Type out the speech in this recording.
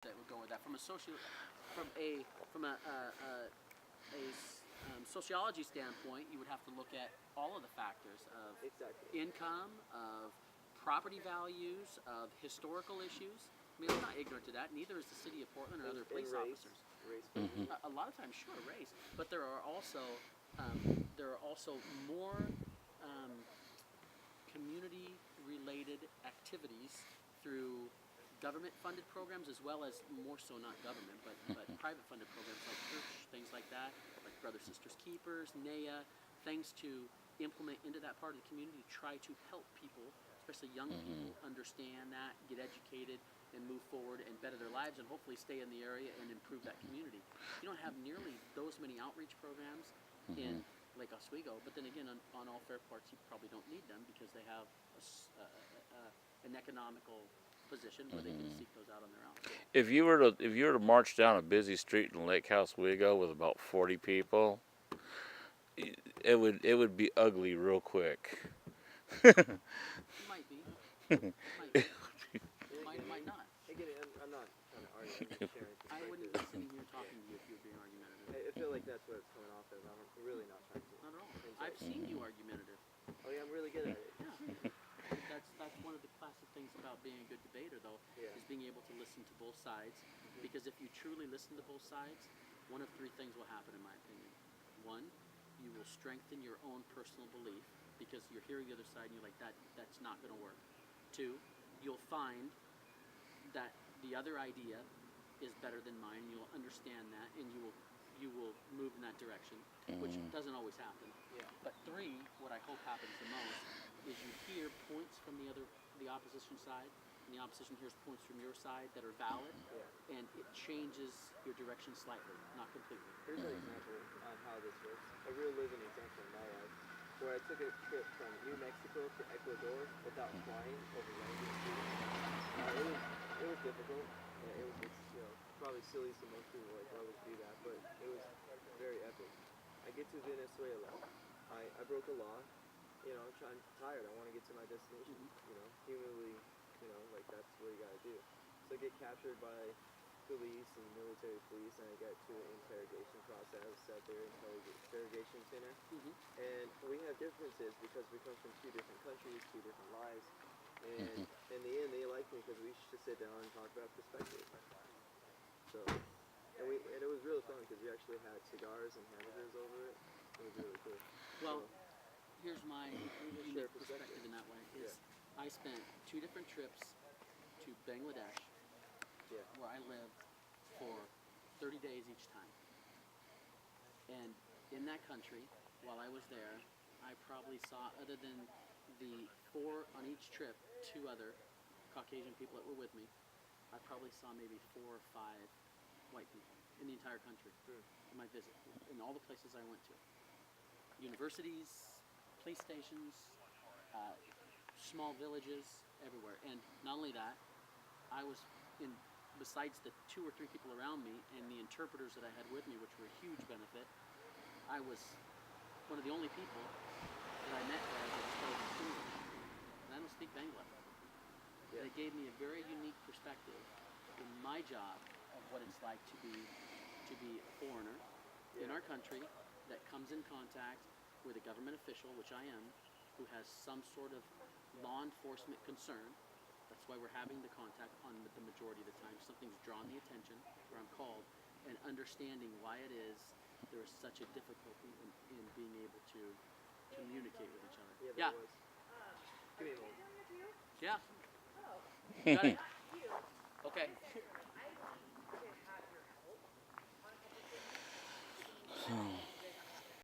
that would go with that. From a sociology standpoint, you would have to look at all of the factors of income, of property values, of historical issues. I mean, I'm not ignorant to that. Neither is the city of Portland or other police officers. Race. A lot of times, sure, race, but there are also more community-related activities through government-funded programs, as well as more so not government, but private-funded programs like church, things like that, like Brothers Sisters Keepers, NEA, things to implement into that part of the community to try to help people, especially young people, understand that, get educated, and move forward and better their lives, and hopefully stay in the area and improve that community. You don't have nearly those many outreach programs in Lake Oswego, but then again, on all fair parts, you probably don't need them because they have an economical position where they can seek those out on their own. If you were to march down a busy street in Lake Oswego with about 40 people, it would be ugly real quick. Might be. Might not. Again, I'm not trying to argue. I'm just sharing I wouldn't be sitting here talking to you if you were being argumentative. I feel like that's what it's coming off as. I'm really not trying to. Not at all. I've seen you argumentative. Oh yeah, I'm really good at it. Yeah. That's one of the classic things about being a good debater, though, is being able to listen to both sides. Because if you truly listen to both sides, one of three things will happen, in my opinion. One, you will strengthen your own personal belief because you're hearing the other side and you're like, that's not going to work. Two, you'll find that the other idea is better than mine. You'll understand that, and you will move in that direction, which doesn't always happen. Yeah. But three, what I hope happens the most is you hear points from the opposition side, and the opposition hears points from your side that are valid, and it changes your direction slightly, not completely. Here's an example on how this works. A real living example in my life, where I took a trip from New Mexico to Ecuador without flying over landing field. It was difficult. It was probably silly, so most people like, why would you do that? But it was very epic. I get to Venezuela. I broke a law. I'm tired. I want to get to my destination. Humanly, like that's what you gotta do. So I get captured by police and military police, and I get to an interrogation process at their interrogation center. And we have differences because we come from two different countries, two different lives. And in the end, they like me because we should sit down and talk about perspective. So, and it was really fun because we actually had cigars and hamburgers over it. It was really cool. Well, here's my unique perspective in that way. I spent 2 different trips to Bangladesh, where I lived for 30 days each time. And in that country, while I was there, I probably saw, other than the 4 on each trip, 2 other Caucasian people that were with me, I probably saw maybe 4 or 5 white people in the entire country in my visit, in all the places I went to. Universities, police stations, small villages, everywhere. And not only that, I was besides the 2 or 3 people around me and the interpreters that I had with me, which were a huge benefit, I was one of the only people that I met there that spoke English. And I don't speak Bangla. They gave me a very unique perspective in my job of what it's like to be a foreigner in our country that comes in contact with a government official, which I am, who has some sort of law enforcement concern. That's why we're having the contact on the majority of the time. Something's drawn the attention where I'm called, and understanding why it is there is such a difficulty in being able to communicate with each other. Yeah. Give me a moment. Yeah. Got it. Okay.